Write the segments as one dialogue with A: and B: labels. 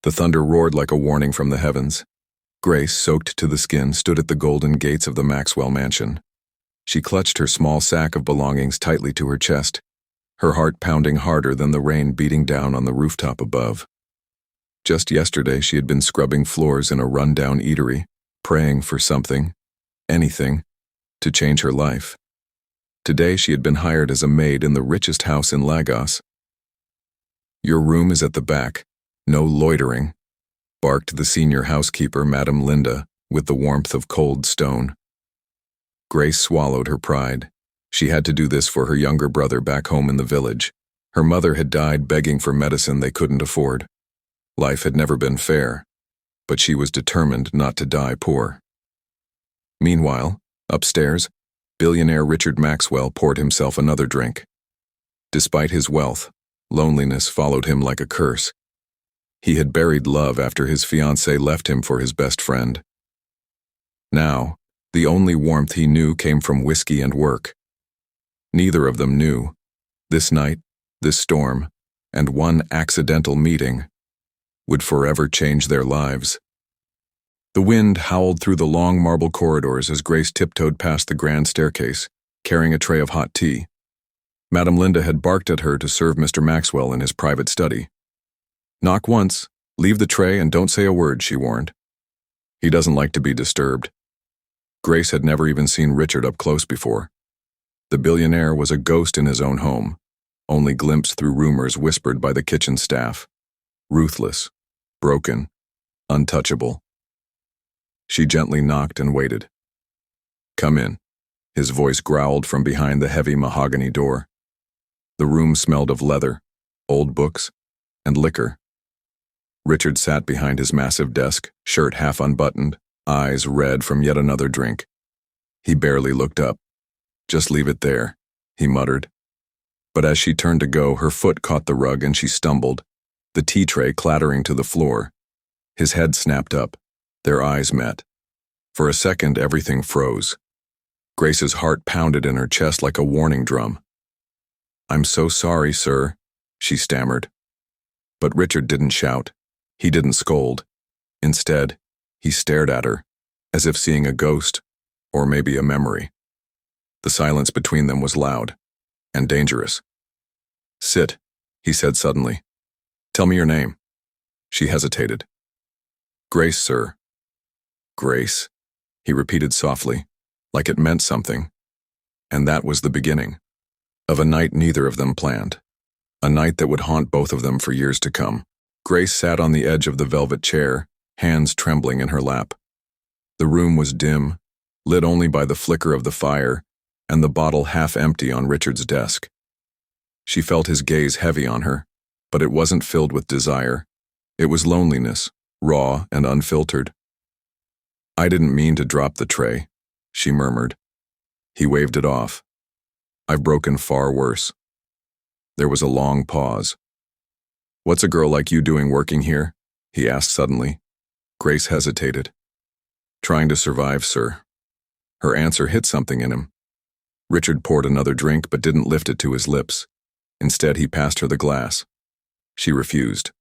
A: The thunder roared like a warning from the heavens. Grace, soaked to the skin, stood at the golden gates of the Maxwell mansion. She clutched her small sack of belongings tightly to her chest, her heart pounding harder than the rain beating down on the rooftop above. Just yesterday she had been scrubbing floors in a run-down eatery, praying for something, anything, to change her life. Today she had been hired as a maid in the richest house in Lagos. "Your room is at the back. No loitering," barked the senior housekeeper, Madame Linda, with the warmth of cold stone. Grace swallowed her pride. She had to do this for her younger brother back home in the village. Her mother had died begging for medicine they couldn't afford. Life had never been fair, but she was determined not to die poor. Meanwhile, upstairs, billionaire Richard Maxwell poured himself another drink. Despite his wealth, loneliness followed him like a curse. He had buried love after his fiancée left him for his best friend. Now, the only warmth he knew came from whiskey and work. Neither of them knew. This night, this storm, and one accidental meeting would forever change their lives. The wind howled through the long marble corridors as Grace tiptoed past the grand staircase, carrying a tray of hot tea. Madame Linda had barked at her to serve Mr. Maxwell in his private study. "Knock once, leave the tray, and don't say a word," she warned. "He doesn't like to be disturbed." Grace had never even seen Richard up close before. The billionaire was a ghost in his own home, only glimpsed through rumors whispered by the kitchen staff. Ruthless, broken, untouchable. She gently knocked and waited. "Come in," his voice growled from behind the heavy mahogany door. The room smelled of leather, old books, and liquor. Richard sat behind his massive desk, shirt half unbuttoned, eyes red from yet another drink. He barely looked up. "Just leave it there," he muttered. But as she turned to go, her foot caught the rug and she stumbled, the tea tray clattering to the floor. His head snapped up. Their eyes met. For a second, everything froze. Grace's heart pounded in her chest like a warning drum. "I'm so sorry, sir," she stammered. But Richard didn't shout. He didn't scold. Instead, he stared at her, as if seeing a ghost, or maybe a memory. The silence between them was loud and dangerous. "Sit," he said suddenly. "Tell me your name." She hesitated. "Grace, sir." "Grace," he repeated softly, like it meant something. And that was the beginning of a night neither of them planned, a night that would haunt both of them for years to come. Grace sat on the edge of the velvet chair, hands trembling in her lap. The room was dim, lit only by the flicker of the fire and the bottle half empty on Richard's desk. She felt his gaze heavy on her, but it wasn't filled with desire. It was loneliness, raw and unfiltered. "I didn't mean to drop the tray," she murmured. He waved it off. "I've broken far worse." There was a long pause. "What's a girl like you doing working here?" he asked suddenly. Grace hesitated. "Trying to survive, sir." Her answer hit something in him. Richard poured another drink but didn't lift it to his lips. Instead, he passed her the glass. She refused.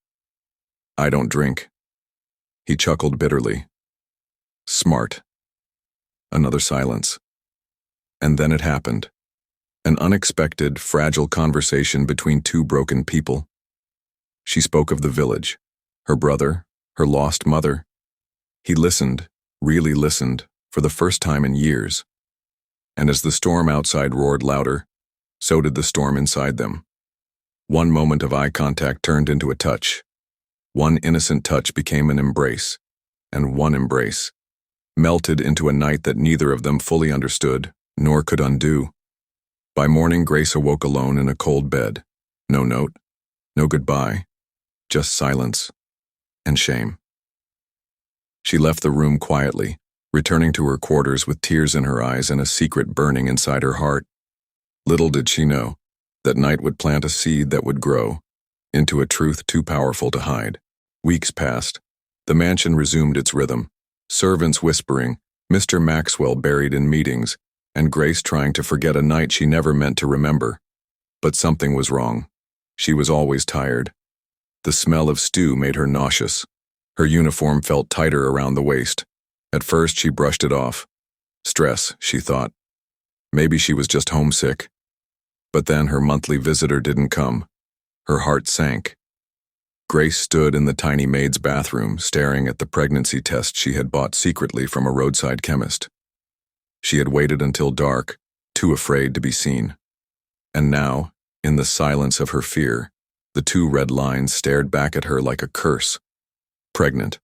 A: "I don't drink." He chuckled bitterly. "Smart." Another silence. And then it happened. An unexpected, fragile conversation between two broken people. She spoke of the village, her brother, her lost mother. He listened, really listened, for the first time in years. And as the storm outside roared louder, so did the storm inside them. One moment of eye contact turned into a touch. One innocent touch became an embrace, and one embrace melted into a night that neither of them fully understood, nor could undo. By morning, Grace awoke alone in a cold bed. No note, no goodbye, just silence and shame. She left the room quietly, returning to her quarters with tears in her eyes and a secret burning inside her heart. Little did she know that night would plant a seed that would grow into a truth too powerful to hide. Weeks passed. The mansion resumed its rhythm. Servants whispering, Mr. Maxwell buried in meetings, and Grace trying to forget a night she never meant to remember. But something was wrong. She was always tired. The smell of stew made her nauseous. Her uniform felt tighter around the waist. At first, she brushed it off. Stress, she thought. Maybe she was just homesick. But then her monthly visitor didn't come. Her heart sank. Grace stood in the tiny maid's bathroom, staring at the pregnancy test she had bought secretly from a roadside chemist. She had waited until dark, too afraid to be seen. And now, in the silence of her fear, the two red lines stared back at her like a curse. Pregnant.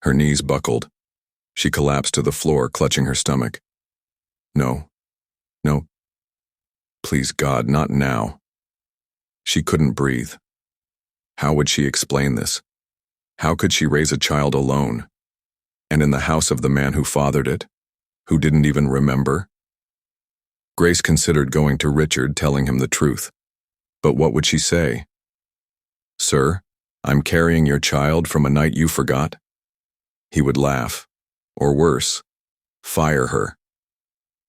A: Her knees buckled. She collapsed to the floor, clutching her stomach. No. No. Please, God, not now. She couldn't breathe. How would she explain this? How could she raise a child alone? And in the house of the man who fathered it? Who didn't even remember? Grace considered going to Richard, telling him the truth. But what would she say? Sir, I'm carrying your child from a night you forgot? He would laugh. Or worse, fire her.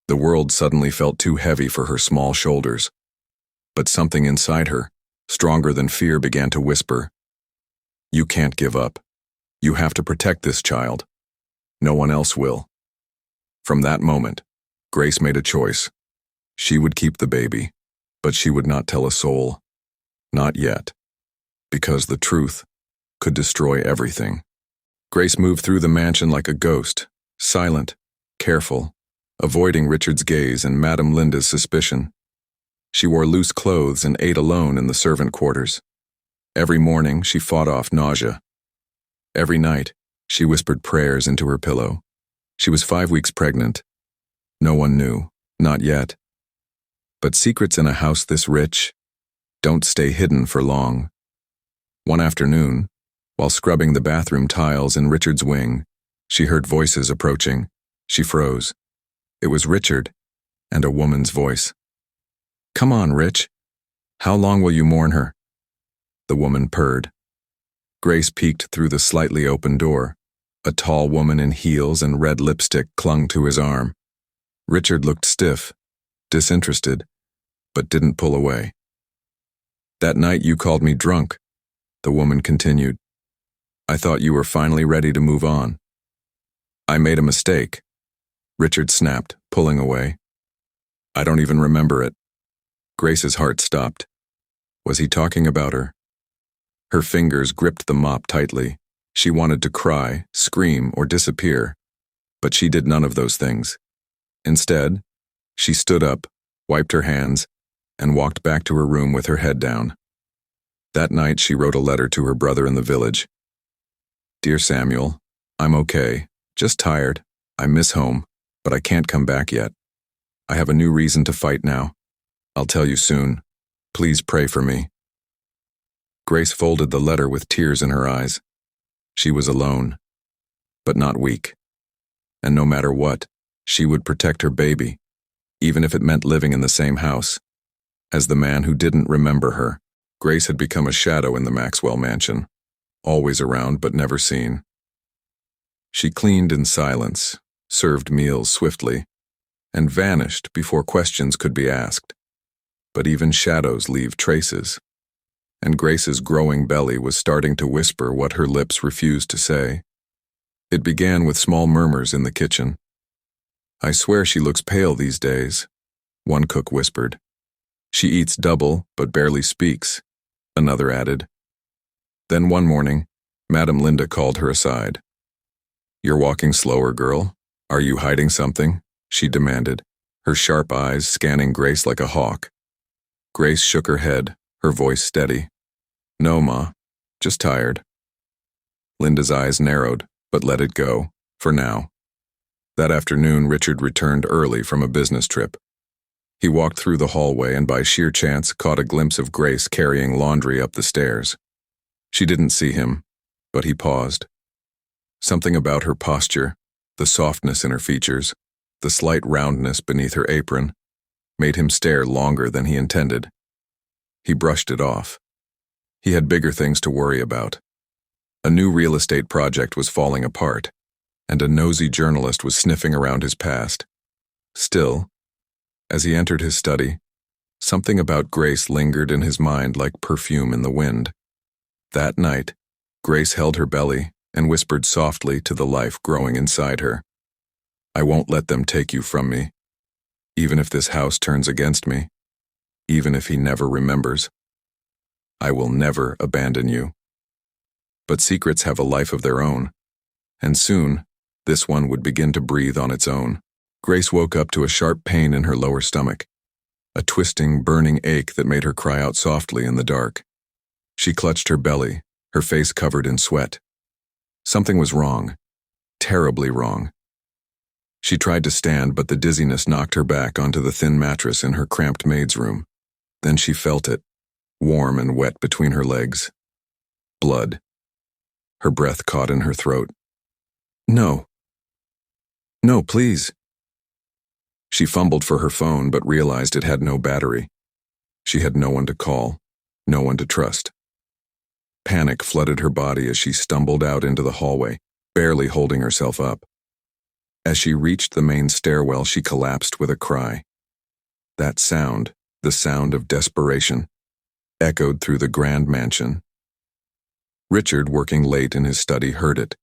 A: The world suddenly felt too heavy for her small shoulders. But something inside her, stronger than fear, began to whisper. You can't give up. You have to protect this child. No one else will. From that moment, Grace made a choice. She would keep the baby, but she would not tell a soul. Not yet. Because the truth could destroy everything. Grace moved through the mansion like a ghost, silent, careful, avoiding Richard's gaze and Madame Linda's suspicion. She wore loose clothes and ate alone in the servant quarters. Every morning, she fought off nausea. Every night, she whispered prayers into her pillow. She was 5 weeks pregnant. No one knew, not yet. But secrets in a house this rich don't stay hidden for long. One afternoon, while scrubbing the bathroom tiles in Richard's wing, she heard voices approaching. She froze. It was Richard, and a woman's voice. Come on, Rich. How long will you mourn her? The woman purred. Grace peeked through the slightly open door. A tall woman in heels and red lipstick clung to his arm. Richard looked stiff, disinterested, but didn't pull away. That night you called me drunk, the woman continued. I thought you were finally ready to move on. I made a mistake. Richard snapped, pulling away. I don't even remember it. Grace's heart stopped. Was he talking about her? Her fingers gripped the mop tightly. She wanted to cry, scream, or disappear, but she did none of those things. Instead, she stood up, wiped her hands, and walked back to her room with her head down. That night, she wrote a letter to her brother in the village. Dear Samuel, I'm okay, just tired. I miss home, but I can't come back yet. I have a new reason to fight now. I'll tell you soon. Please pray for me. Grace folded the letter with tears in her eyes. She was alone, but not weak. And no matter what, she would protect her baby, even if it meant living in the same house. As the man who didn't remember her, Grace had become a shadow in the Maxwell mansion, always around but never seen. She cleaned in silence, served meals swiftly, and vanished before questions could be asked. But even shadows leave traces. And Grace's growing belly was starting to whisper what her lips refused to say. It began with small murmurs in the kitchen. I swear she looks pale these days, one cook whispered. She eats double, but barely speaks, another added. Then one morning, Madame Linda called her aside. You're walking slower, girl. Are you hiding something? She demanded, her sharp eyes scanning Grace like a hawk. Grace shook her head, her voice steady. No, Ma, just tired. Linda's eyes narrowed, but let it go, for now. That afternoon, Richard returned early from a business trip. He walked through the hallway and by sheer chance caught a glimpse of Grace carrying laundry up the stairs. She didn't see him, but he paused. Something about her posture, the softness in her features, the slight roundness beneath her apron, made him stare longer than he intended. He brushed it off. He had bigger things to worry about. A new real estate project was falling apart, and a nosy journalist was sniffing around his past. Still, as he entered his study, something about Grace lingered in his mind like perfume in the wind. That night, Grace held her belly and whispered softly to the life growing inside her. I won't let them take you from me, even if this house turns against me, even if he never remembers. I will never abandon you. But secrets have a life of their own, and soon, this one would begin to breathe on its own. Grace woke up to a sharp pain in her lower stomach, a twisting, burning ache that made her cry out softly in the dark. She clutched her belly, her face covered in sweat. Something was wrong, terribly wrong. She tried to stand, but the dizziness knocked her back onto the thin mattress in her cramped maid's room. Then she felt it, warm and wet between her legs. Blood. Her breath caught in her throat. No. No, please. She fumbled for her phone but realized it had no battery. She had no one to call, no one to trust. Panic flooded her body as she stumbled out into the hallway, barely holding herself up. As she reached the main stairwell, she collapsed with a cry. That sound, the sound of desperation, echoed through the grand mansion. Richard, working late in his study, heard it.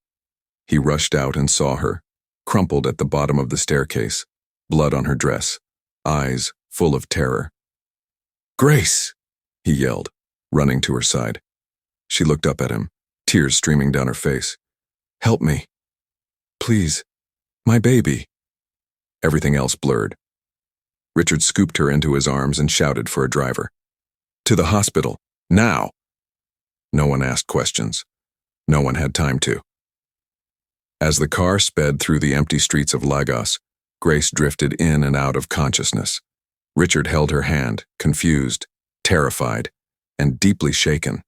A: He rushed out and saw her, crumpled at the bottom of the staircase, blood on her dress, eyes full of terror. Grace! He yelled, running to her side. She looked up at him, tears streaming down her face. Help me. Please. My baby. Everything else blurred. Richard scooped her into his arms and shouted for a driver. To the hospital, now! No one asked questions. No one had time to. As the car sped through the empty streets of Lagos, Grace drifted in and out of consciousness. Richard held her hand, confused, terrified, and deeply shaken.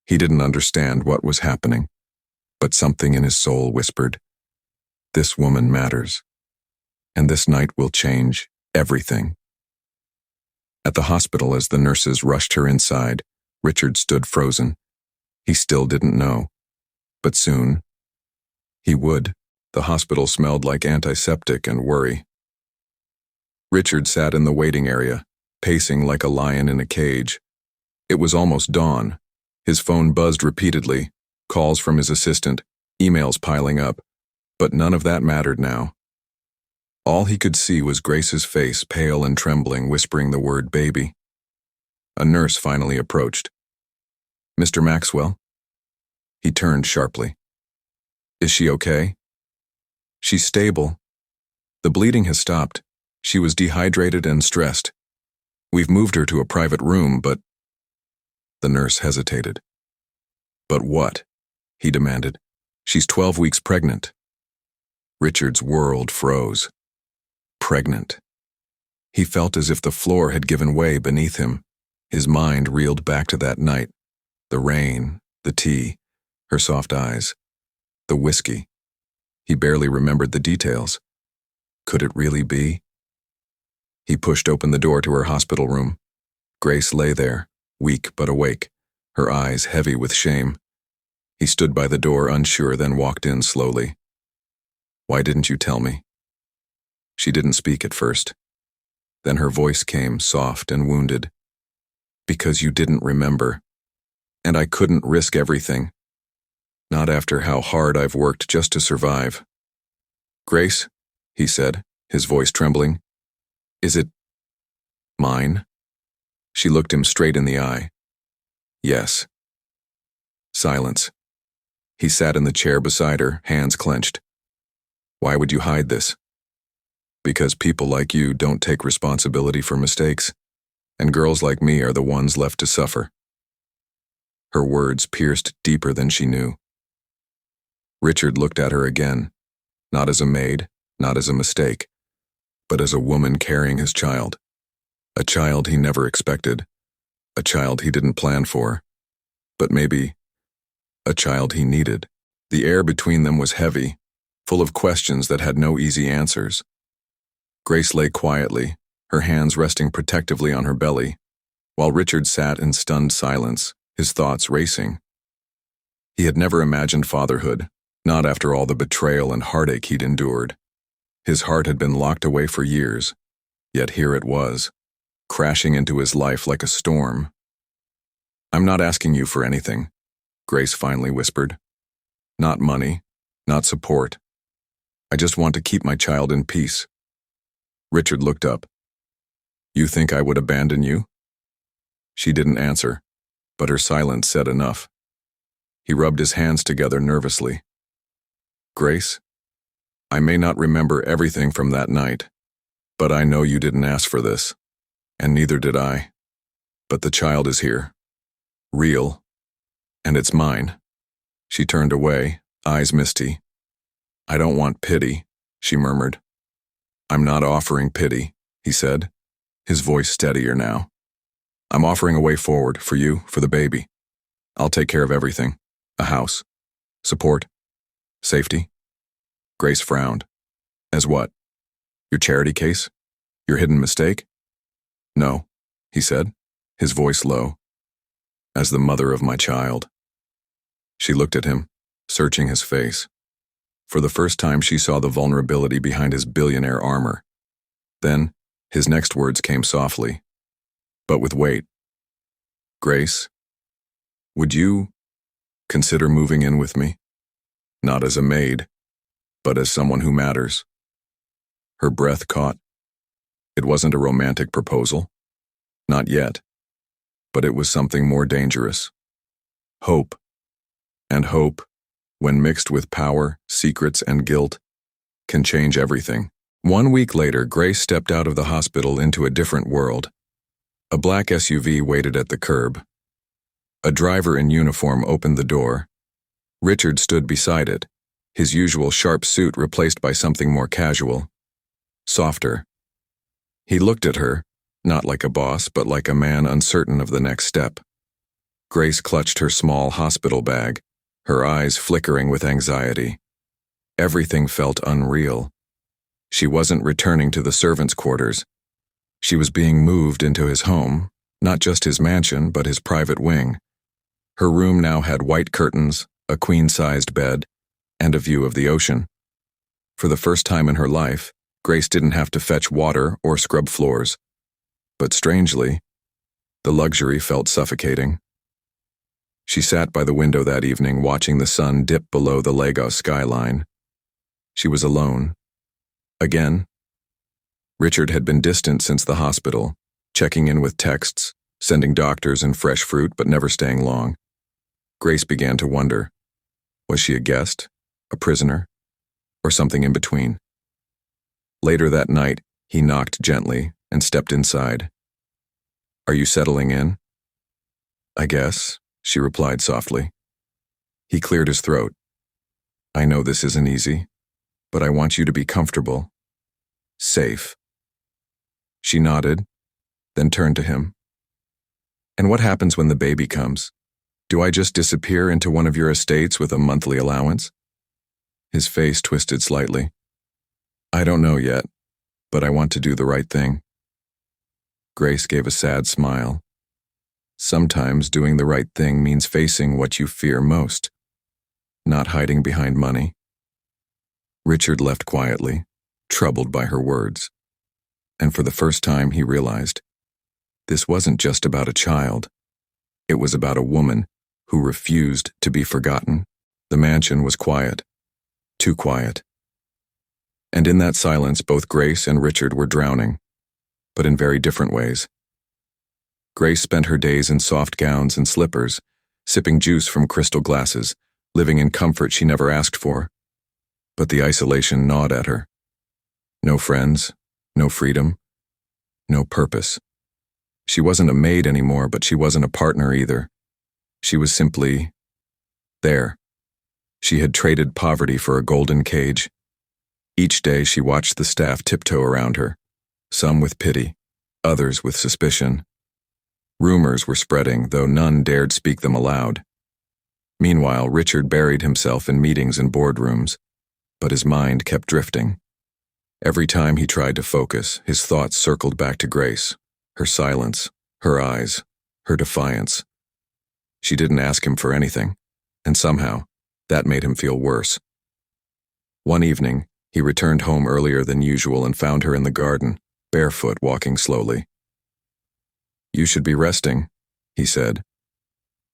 A: He didn't understand what was happening, but something in his soul whispered, this woman matters, and this night will change everything. At the hospital, as the nurses rushed her inside, Richard stood frozen. He still didn't know, but soon he would. The hospital smelled like antiseptic and worry. Richard sat in the waiting area, pacing like a lion in a cage. It was almost dawn. His phone buzzed repeatedly, calls from his assistant, emails piling up, but none of that mattered now. All he could see was Grace's face, pale and trembling, whispering the word baby. A nurse finally approached. Mr. Maxwell? He turned sharply. Is she okay? She's stable. The bleeding has stopped. She was dehydrated and stressed. We've moved her to a private room, but... The nurse hesitated. But what? He demanded. She's 12 weeks pregnant. Richard's world froze. Pregnant. He felt as if the floor had given way beneath him. His mind reeled back to that night. The rain, the tea, her soft eyes, the whiskey. He barely remembered the details. Could it really be? He pushed open the door to her hospital room. Grace lay there, weak but awake, her eyes heavy with shame. He stood by the door, unsure, then walked in slowly. Why didn't you tell me? She didn't speak at first. Then her voice came, soft and wounded. Because you didn't remember. And I couldn't risk everything. Not after how hard I've worked just to survive. Grace, he said, his voice trembling. Is it mine? She looked him straight in the eye. Yes. Silence. He sat in the chair beside her, hands clenched. Why would you hide this? Because people like you don't take responsibility for mistakes, and girls like me are the ones left to suffer. Her words pierced deeper than she knew. Richard looked at her again, not as a maid, not as a mistake, but as a woman carrying his child. A child he never expected, a child he didn't plan for, but maybe a child he needed. The air between them was heavy, full of questions that had no easy answers. Grace lay quietly, her hands resting protectively on her belly, while Richard sat in stunned silence, his thoughts racing. He had never imagined fatherhood, not after all the betrayal and heartache he'd endured. His heart had been locked away for years, yet here it was, crashing into his life like a storm. I'm not asking you for anything. Grace finally whispered. Not money, not support. I just want to keep my child in peace. Richard looked up. You think I would abandon you? She didn't answer, but her silence said enough. He rubbed his hands together nervously. Grace, I may not remember everything from that night, but I know you didn't ask for this, and neither did I. But the child is here. Real. And it's mine. She turned away, eyes misty. I don't want pity, she murmured. I'm not offering pity, he said, his voice steadier now. I'm offering a way forward for you, for the baby. I'll take care of everything. A house. Support. Safety. Grace frowned. As what? Your charity case? Your hidden mistake? No, he said, his voice low. As the mother of my child. She looked at him, searching his face. For the first time she saw the vulnerability behind his billionaire armor. Then, his next words came softly, but with weight. Grace, would you consider moving in with me? Not as a maid, but as someone who matters. Her breath caught. It wasn't a romantic proposal. Not yet. But it was something more dangerous. Hope. And hope, when mixed with power, secrets, and guilt, can change everything. 1 week later, Grace stepped out of the hospital into a different world. A black SUV waited at the curb. A driver in uniform opened the door. Richard stood beside it, his usual sharp suit replaced by something more casual, softer. He looked at her, not like a boss, but like a man uncertain of the next step. Grace clutched her small hospital bag, her eyes flickering with anxiety. Everything felt unreal. She wasn't returning to the servants' quarters. She was being moved into his home, not just his mansion, but his private wing. Her room now had white curtains, a queen-sized bed, and a view of the ocean. For the first time in her life, Grace didn't have to fetch water or scrub floors. But strangely, the luxury felt suffocating. She sat by the window that evening, watching the sun dip below the Lagos skyline. She was alone. Again. Richard had been distant since the hospital, checking in with texts, sending doctors and fresh fruit, but never staying long. Grace began to wonder, was she a guest, a prisoner, or something in between? Later that night, he knocked gently and stepped inside. Are you settling in? I guess, she replied softly. He cleared his throat. I know this isn't easy, but I want you to be comfortable. Safe. She nodded, then turned to him. And what happens when the baby comes? Do I just disappear into one of your estates with a monthly allowance? His face twisted slightly. I don't know yet, but I want to do the right thing. Grace gave a sad smile. Sometimes doing the right thing means facing what you fear most, not hiding behind money. Richard left quietly, troubled by her words. And for the first time he realized, this wasn't just about a child. It was about a woman who refused to be forgotten. The mansion was quiet, too quiet. And in that silence, both Grace and Richard were drowning, but in very different ways. Grace spent her days in soft gowns and slippers, sipping juice from crystal glasses, living in comfort she never asked for. But the isolation gnawed at her. No friends, no freedom, no purpose. She wasn't a maid anymore, but she wasn't a partner either. She was simply there. She had traded poverty for a golden cage. Each day she watched the staff tiptoe around her, some with pity, others with suspicion. Rumors were spreading, though none dared speak them aloud. Meanwhile, Richard buried himself in meetings and boardrooms, but his mind kept drifting. Every time he tried to focus, his thoughts circled back to Grace, her silence, her eyes, her defiance. She didn't ask him for anything, and somehow, that made him feel worse. One evening, he returned home earlier than usual and found her in the garden, barefoot, walking slowly. You should be resting, he said.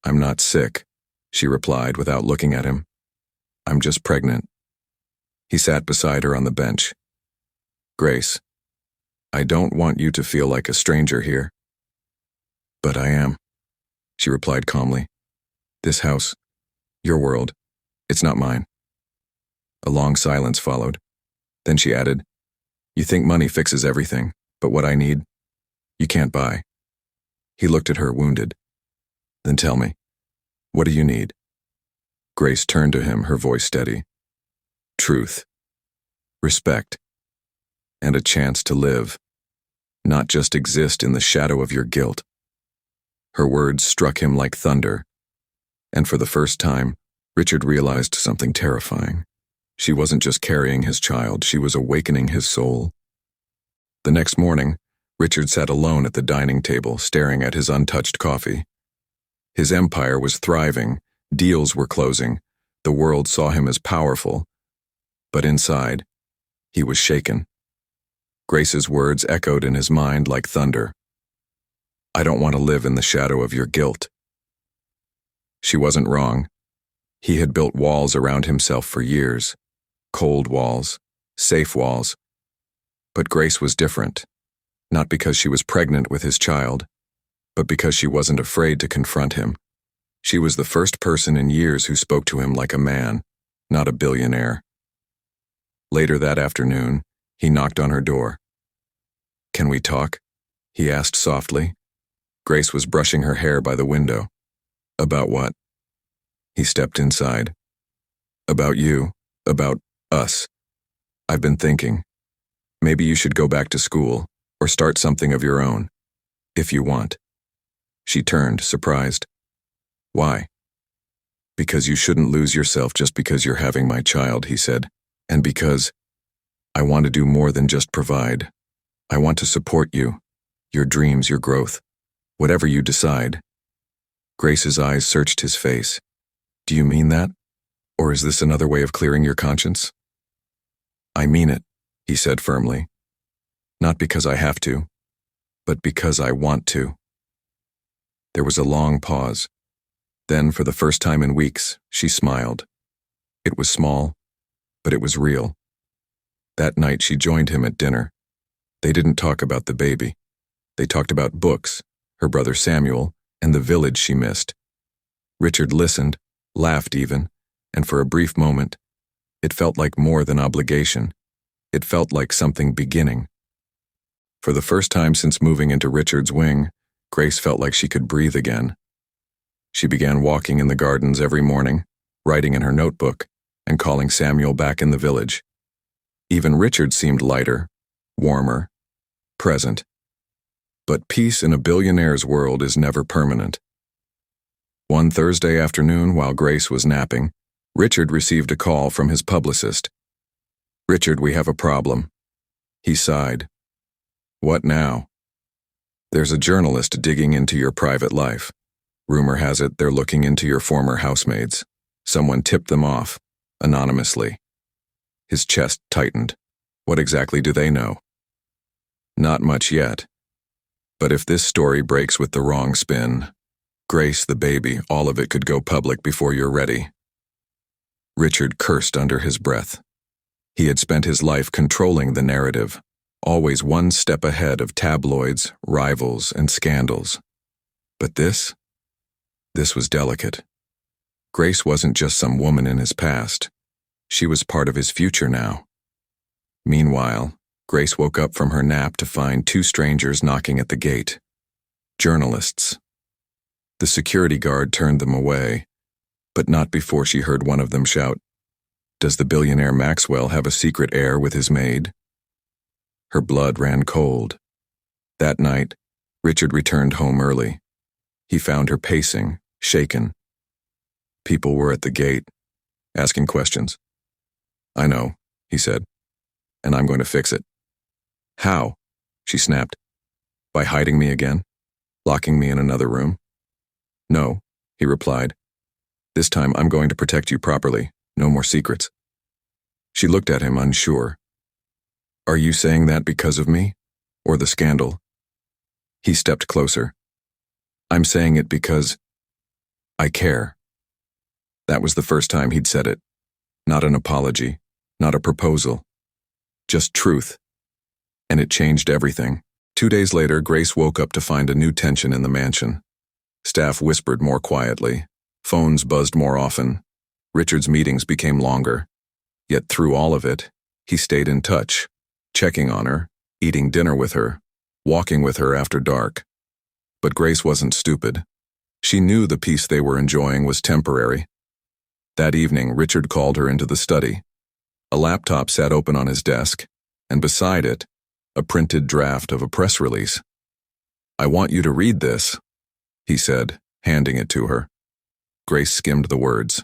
A: I'm not sick, she replied without looking at him. I'm just pregnant. He sat beside her on the bench. Grace, I don't want you to feel like a stranger here. But I am, she replied calmly. This house, your world, it's not mine. A long silence followed. Then she added, You think money fixes everything, but what I need, you can't buy. He looked at her, wounded. Then tell me, what do you need? Grace turned to him, her voice steady. Truth, respect, and a chance to live, not just exist in the shadow of your guilt. Her words struck him like thunder, and for the first time, Richard realized something terrifying. She wasn't just carrying his child, she was awakening his soul. The next morning, Richard sat alone at the dining table, staring at his untouched coffee. His empire was thriving, deals were closing, the world saw him as powerful. But inside, he was shaken. Grace's words echoed in his mind like thunder. I don't want to live in the shadow of your guilt. She wasn't wrong. He had built walls around himself for years. Cold walls, safe walls. But Grace was different, not because she was pregnant with his child, but because she wasn't afraid to confront him. She was the first person in years who spoke to him like a man, not a billionaire. Later that afternoon, he knocked on her door. Can we talk? He asked softly. Grace was brushing her hair by the window. About what? He stepped inside. About you, about us. I've been thinking. Maybe you should go back to school, or start something of your own, if you want. She turned, surprised. Why? Because you shouldn't lose yourself just because you're having my child, he said, and because I want to do more than just provide. I want to support you, your dreams, your growth, whatever you decide. Grace's eyes searched his face. Do you mean that? Or is this another way of clearing your conscience? I mean it, he said firmly. Not because I have to, but because I want to. There was a long pause. Then, for the first time in weeks, she smiled. It was small, but it was real. That night she joined him at dinner. They didn't talk about the baby. They talked about books, her brother Samuel, and the village she missed. Richard listened, laughed even, and for a brief moment, it felt like more than obligation. It felt like something beginning. For the first time since moving into Richard's wing, Grace felt like she could breathe again. She began walking in the gardens every morning, writing in her notebook, and calling Samuel back in the village. Even Richard seemed lighter, warmer, present. But peace in a billionaire's world is never permanent. One Thursday afternoon, while Grace was napping, Richard received a call from his publicist. Richard, we have a problem. He sighed. What now? There's a journalist digging into your private life. Rumor has it they're looking into your former housemaids. Someone tipped them off, anonymously. His chest tightened. What exactly do they know? Not much yet. But if this story breaks with the wrong spin, Grace, the baby, all of it could go public before you're ready. Richard cursed under his breath. He had spent his life controlling the narrative, always one step ahead of tabloids, rivals, and scandals. But this was delicate. Grace wasn't just some woman in his past. She was part of his future now. Meanwhile, Grace woke up from her nap to find two strangers knocking at the gate. Journalists. The security guard turned them away, but not before she heard one of them shout, "Does the billionaire Maxwell have a secret heir with his maid?" Her blood ran cold. That night, Richard returned home early. He found her pacing, shaken. People were at the gate, asking questions. I know, he said, and I'm going to fix it. How? She snapped. By hiding me again? Locking me in another room? No, he replied. This time I'm going to protect you properly. No more secrets. She looked at him, unsure. Are you saying that because of me? Or the scandal? He stepped closer. I'm saying it because I care. That was the first time he'd said it. Not an apology, not a proposal, just truth. And it changed everything. 2 days later, Grace woke up to find a new tension in the mansion. Staff whispered more quietly. Phones buzzed more often. Richard's meetings became longer. Yet through all of it, he stayed in touch, checking on her, eating dinner with her, walking with her after dark. But Grace wasn't stupid. She knew the peace they were enjoying was temporary. That evening, Richard called her into the study. A laptop sat open on his desk, and beside it, a printed draft of a press release. "I want you to read this," he said, handing it to her. Grace skimmed the words.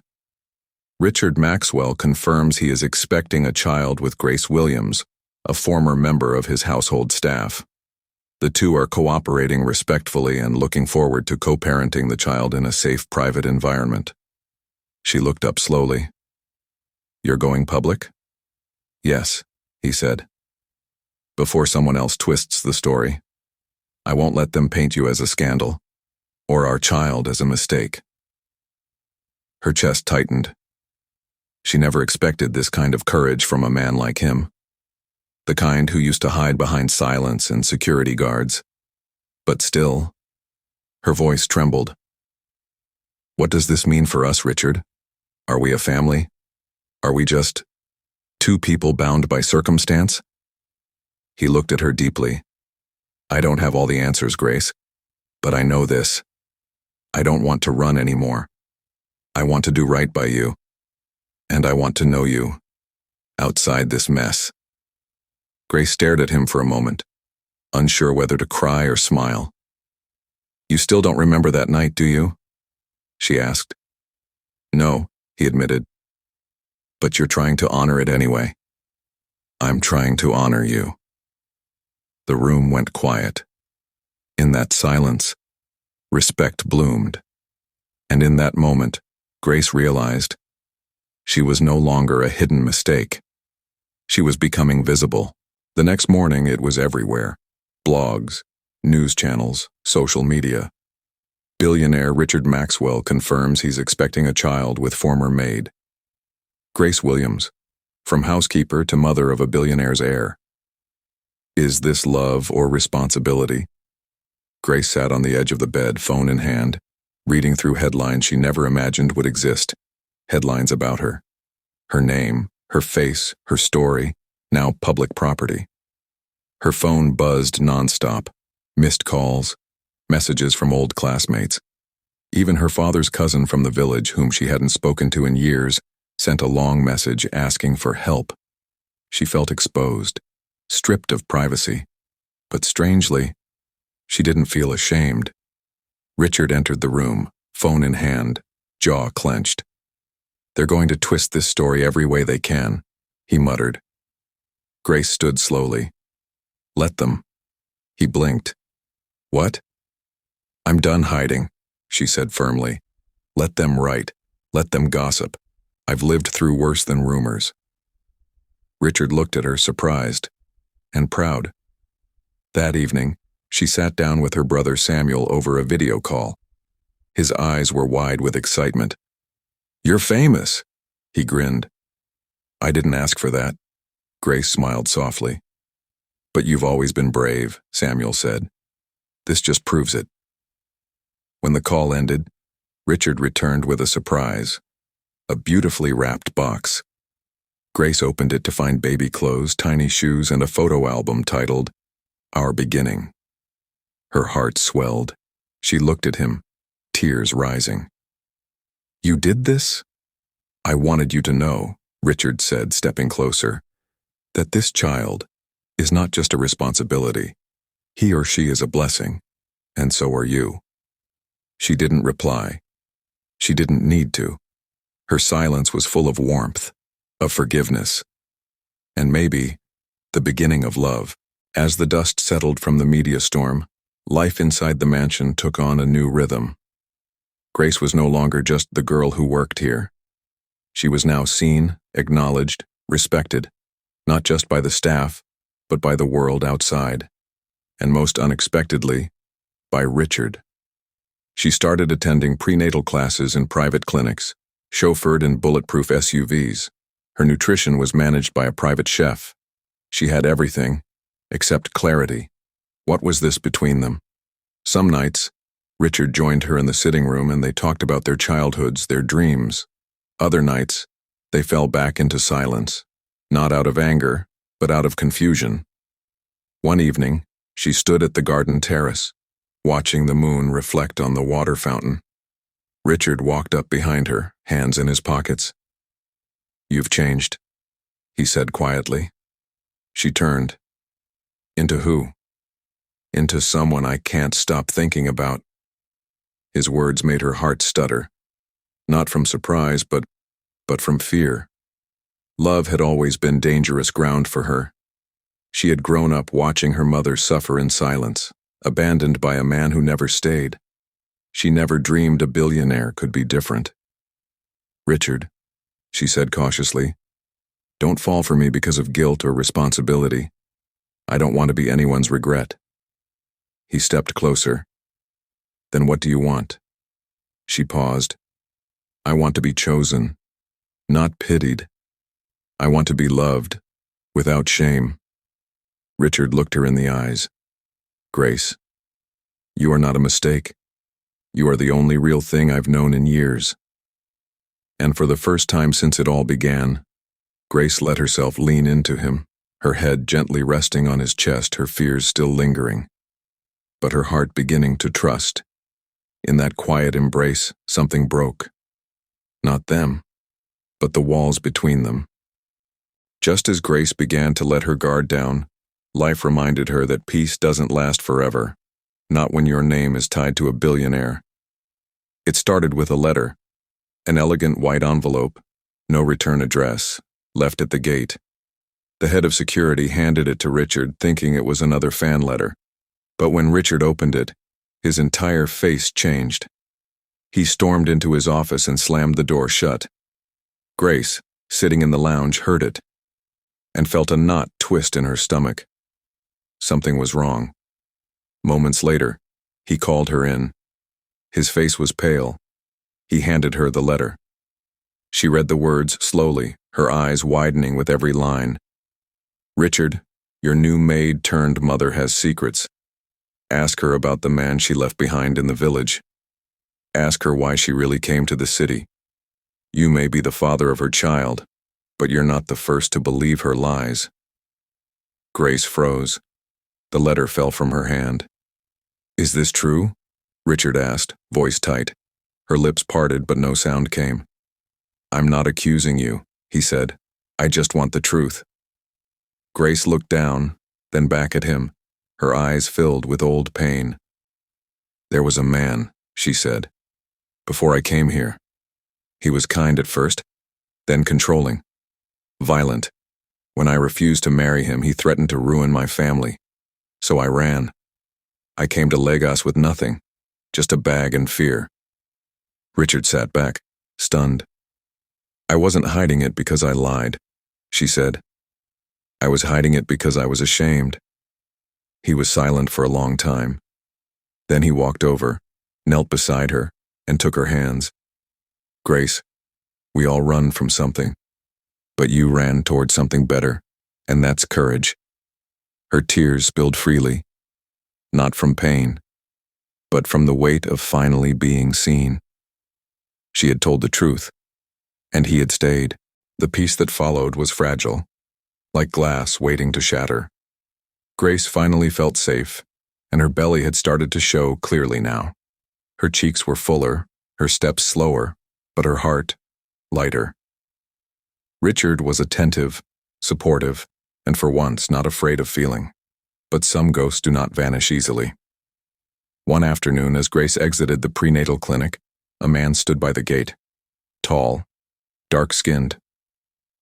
A: Richard Maxwell confirms he is expecting a child with Grace Williams, a former member of his household staff. The two are cooperating respectfully and looking forward to co-parenting the child in a safe, private environment. She looked up slowly. "You're going public?" "Yes," he said. "Before someone else twists the story. I won't let them paint you as a scandal, or our child as a mistake." Her chest tightened. She never expected this kind of courage from a man like him. The kind who used to hide behind silence and security guards. But still, her voice trembled. "What does this mean for us, Richard? Are we a family? Are we just two people bound by circumstance?" He looked at her deeply. "I don't have all the answers, Grace, but I know this. I don't want to run anymore. I want to do right by you. And I want to know you, outside this mess." Grace stared at him for a moment, unsure whether to cry or smile. "You still don't remember that night, do you?" she asked. "No," he admitted. "But you're trying to honor it anyway." "I'm trying to honor you." The room went quiet. In that silence, respect bloomed. And in that moment, Grace realized she was no longer a hidden mistake. She was becoming visible. The next morning, it was everywhere. Blogs, news channels, social media. Billionaire Richard Maxwell confirms he's expecting a child with former maid. Grace Williams, from housekeeper to mother of a billionaire's heir. Is this love or responsibility? Grace sat on the edge of the bed, phone in hand, reading through headlines she never imagined would exist. Headlines about her. Her name, her face, her story, now public property. Her phone buzzed nonstop. Missed calls, messages from old classmates. Even her father's cousin from the village, whom she hadn't spoken to in years, sent a long message asking for help. She felt exposed, stripped of privacy. But strangely, she didn't feel ashamed. Richard entered the room, phone in hand, jaw clenched. "They're going to twist this story every way they can," he muttered. Grace stood slowly. "Let them." He blinked. "What?" "I'm done hiding," she said firmly. "Let them write. Let them gossip. I've lived through worse than rumors." Richard looked at her, surprised and proud. That evening, she sat down with her brother Samuel over a video call. His eyes were wide with excitement. "You're famous," he grinned. "I didn't ask for that." Grace smiled softly. "But you've always been brave," Samuel said. "This just proves it." When the call ended, Richard returned with a surprise, a beautifully wrapped box. Grace opened it to find baby clothes, tiny shoes, and a photo album titled, "Our Beginning." Her heart swelled. She looked at him, tears rising. "You did this?" "I wanted you to know," Richard said, stepping closer, "that this child is not just a responsibility. He or she is a blessing, and so are you." She didn't reply. She didn't need to. Her silence was full of warmth, of forgiveness, and maybe the beginning of love. As the dust settled from the media storm, life inside the mansion took on a new rhythm. Grace was no longer just the girl who worked here. She was now seen, acknowledged, respected, not just by the staff, but by the world outside, and most unexpectedly, by Richard. She started attending prenatal classes in private clinics, chauffeured in bulletproof SUVs. Her nutrition was managed by a private chef. She had everything, except clarity. What was this between them? Some nights, Richard joined her in the sitting room and they talked about their childhoods, their dreams. Other nights, they fell back into silence, not out of anger, but out of confusion. One evening, she stood at the garden terrace, watching the moon reflect on the water fountain. Richard walked up behind her, hands in his pockets. "You've changed," he said quietly. She turned. "Into who?" "Into someone I can't stop thinking about." His words made her heart stutter, not from surprise, but from fear. Love had always been dangerous ground for her. She had grown up watching her mother suffer in silence, abandoned by a man who never stayed. She never dreamed a billionaire could be different. "Richard," she said cautiously, "don't fall for me because of guilt or responsibility. I don't want to be anyone's regret." He stepped closer. "Then what do you want?" She paused. "I want to be chosen, not pitied. I want to be loved, without shame." Richard looked her in the eyes. "Grace, you are not a mistake. You are the only real thing I've known in years." And for the first time since it all began, Grace let herself lean into him, her head gently resting on his chest, her fears still lingering, but her heart beginning to trust. In that quiet embrace, something broke. Not them, but the walls between them. Just as Grace began to let her guard down, life reminded her that peace doesn't last forever, not when your name is tied to a billionaire. It started with a letter, an elegant white envelope, no return address, left at the gate. The head of security handed it to Richard, thinking it was another fan letter. But when Richard opened it, his entire face changed. He stormed into his office and slammed the door shut. Grace, sitting in the lounge, heard it and felt a knot twist in her stomach. Something was wrong. Moments later, he called her in. His face was pale. He handed her the letter. She read the words slowly, her eyes widening with every line. "Richard, your new maid turned mother has secrets. Ask her about the man she left behind in the village. Ask her why she really came to the city. You may be the father of her child, but you're not the first to believe her lies." Grace froze. The letter fell from her hand. "Is this true?" Richard asked, voice tight. Her lips parted, but no sound came. "I'm not accusing you," he said. "I just want the truth." Grace looked down, then back at him, her eyes filled with old pain. "There was a man," she said, "before I came here. He was kind at first, then controlling, violent. When I refused to marry him, he threatened to ruin my family. So I ran. I came to Lagos with nothing, just a bag and fear." Richard sat back, stunned. "I wasn't hiding it because I lied," she said. "I was hiding it because I was ashamed." He was silent for a long time. Then he walked over, knelt beside her, and took her hands. "Grace, we all run from something, but you ran toward something better, and that's courage." Her tears spilled freely, not from pain, but from the weight of finally being seen. She had told the truth, and he had stayed. The peace that followed was fragile, like glass waiting to shatter. Grace finally felt safe, and her belly had started to show clearly now. Her cheeks were fuller, her steps slower, but her heart lighter. Richard was attentive, supportive, and for once not afraid of feeling. But some ghosts do not vanish easily. One afternoon, as Grace exited the prenatal clinic, a man stood by the gate. Tall, dark-skinned,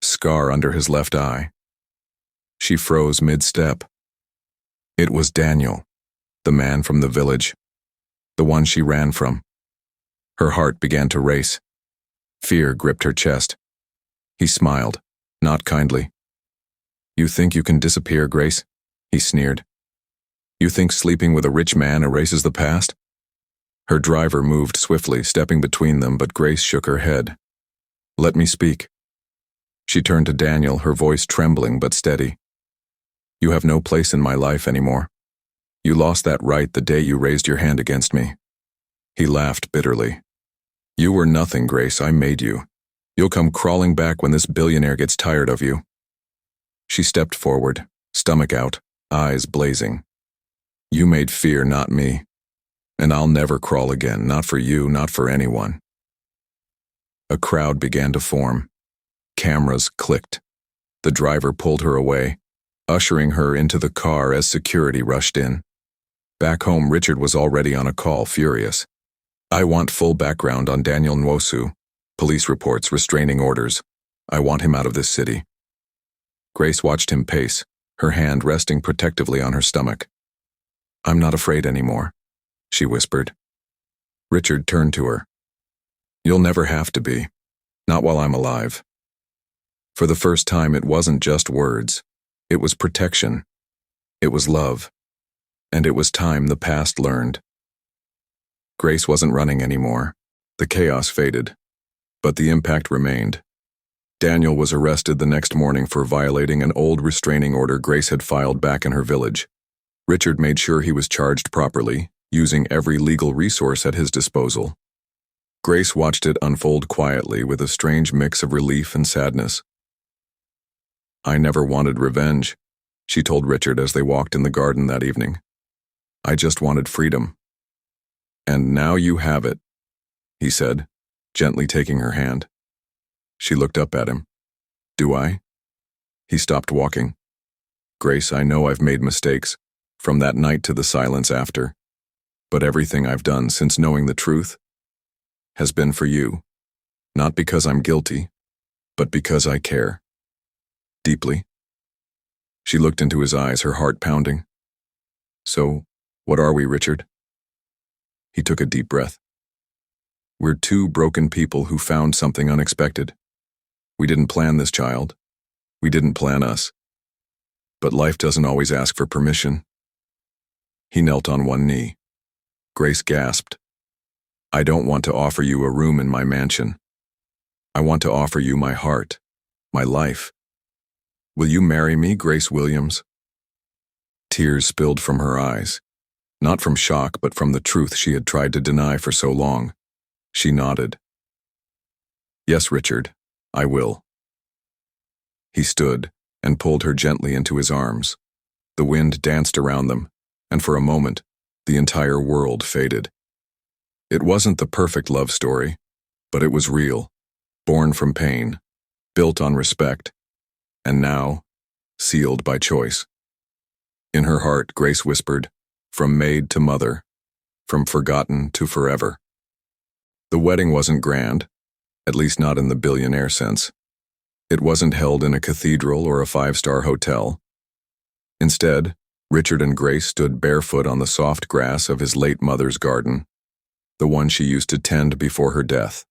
A: scar under his left eye. She froze mid-step. It was Daniel, the man from the village, the one she ran from. Her heart began to race. Fear gripped her chest. He smiled, not kindly. "You think you can disappear, Grace?" he sneered. "You think sleeping with a rich man erases the past?" Her driver moved swiftly, stepping between them, but Grace shook her head. Let me speak. She turned to Daniel, her voice trembling but steady. You have no place in my life anymore. You lost that right the day you raised your hand against me. He laughed bitterly. You were nothing, Grace. I made you. You'll come crawling back when this billionaire gets tired of you. She stepped forward, stomach out, eyes blazing. You made fear, not me. And I'll never crawl again, not for you, not for anyone. A crowd began to form. Cameras clicked. The driver pulled her away, ushering her into the car as security rushed in. Back home, Richard was already on a call, furious. I want full background on Daniel Nwosu. Police reports, restraining orders. I want him out of this city. Grace watched him pace, her hand resting protectively on her stomach. I'm not afraid anymore, she whispered. Richard turned to her. You'll never have to be. Not while I'm alive. For the first time, it wasn't just words. It was protection. It was love. And it was time the past learned. Grace wasn't running anymore. The chaos faded. But the impact remained. Daniel was arrested the next morning for violating an old restraining order Grace had filed back in her village. Richard made sure he was charged properly, using every legal resource at his disposal. Grace watched it unfold quietly with a strange mix of relief and sadness. I never wanted revenge, she told Richard as they walked in the garden that evening. I just wanted freedom. And now you have it, he said, gently taking her hand. She looked up at him. Do I? He stopped walking. Grace, I know I've made mistakes, from that night to the silence after. But everything I've done since knowing the truth has been for you. Not because I'm guilty, but because I care. Deeply. She looked into his eyes, her heart pounding. So, what are we, Richard? He took a deep breath. We're two broken people who found something unexpected. We didn't plan this child. We didn't plan us. But life doesn't always ask for permission. He knelt on one knee. Grace gasped. I don't want to offer you a room in my mansion. I want to offer you my heart, my life. Will you marry me, Grace Williams? Tears spilled from her eyes, not from shock but from the truth she had tried to deny for so long. She nodded. Yes, Richard, I will. He stood and pulled her gently into his arms. The wind danced around them, and for a moment, the entire world faded. It wasn't the perfect love story, but it was real, born from pain, built on respect, and now, sealed by choice. In her heart, Grace whispered, from maid to mother, from forgotten to forever. The wedding wasn't grand, at least not in the billionaire sense. It wasn't held in a cathedral or a five-star hotel. Instead, Richard and Grace stood barefoot on the soft grass of his late mother's garden, the one she used to tend before her death.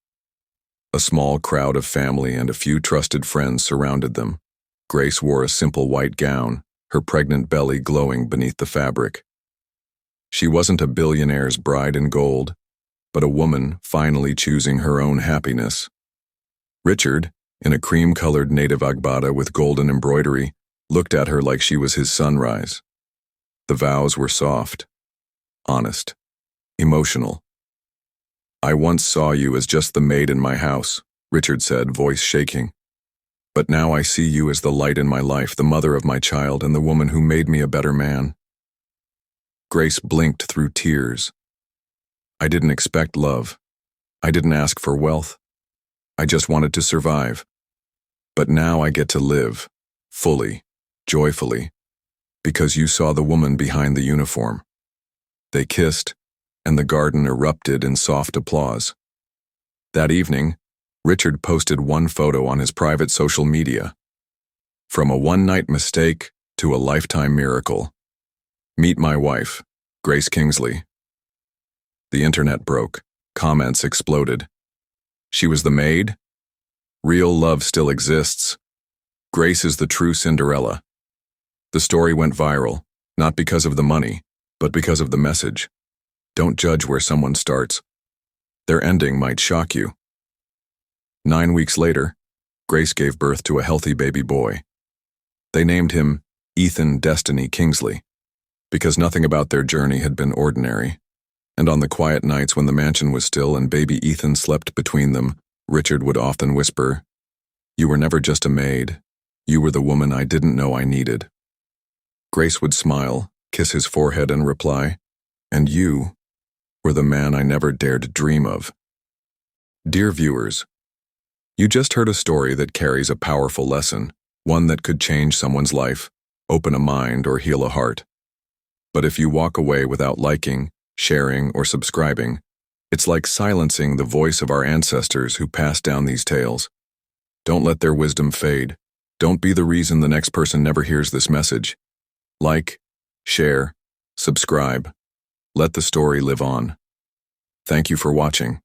A: A small crowd of family and a few trusted friends surrounded them. Grace wore a simple white gown, her pregnant belly glowing beneath the fabric. She wasn't a billionaire's bride in gold, but a woman finally choosing her own happiness. Richard, in a cream-colored native agbada with golden embroidery, looked at her like she was his sunrise. The vows were soft, honest, emotional. I once saw you as just the maid in my house, Richard said, voice shaking. But now I see you as the light in my life, the mother of my child, and the woman who made me a better man. Grace blinked through tears. I didn't expect love. I didn't ask for wealth. I just wanted to survive. But now I get to live, fully, joyfully, because you saw the woman behind the uniform. They kissed, and the garden erupted in soft applause. That evening, Richard posted one photo on his private social media. From a one-night mistake to a lifetime miracle. Meet my wife, Grace Kingsley. The internet broke. Comments exploded. She was the maid? Real love still exists. Grace is the true Cinderella. The story went viral, not because of the money, but because of the message. Don't judge where someone starts. Their ending might shock you. 9 weeks later, Grace gave birth to a healthy baby boy. They named him Ethan Destiny Kingsley, because nothing about their journey had been ordinary. And on the quiet nights when the mansion was still and baby Ethan slept between them, Richard would often whisper, "You were never just a maid. You were the woman I didn't know I needed." Grace would smile, kiss his forehead, and reply, "And you were the man I never dared dream of." Dear viewers, you just heard a story that carries a powerful lesson, one that could change someone's life, open a mind, or heal a heart. But if you walk away without liking, sharing, or subscribing, it's like silencing the voice of our ancestors who passed down these tales. Don't let their wisdom fade. Don't be the reason the next person never hears this message. Like, share, subscribe. Let the story live on. Thank you for watching.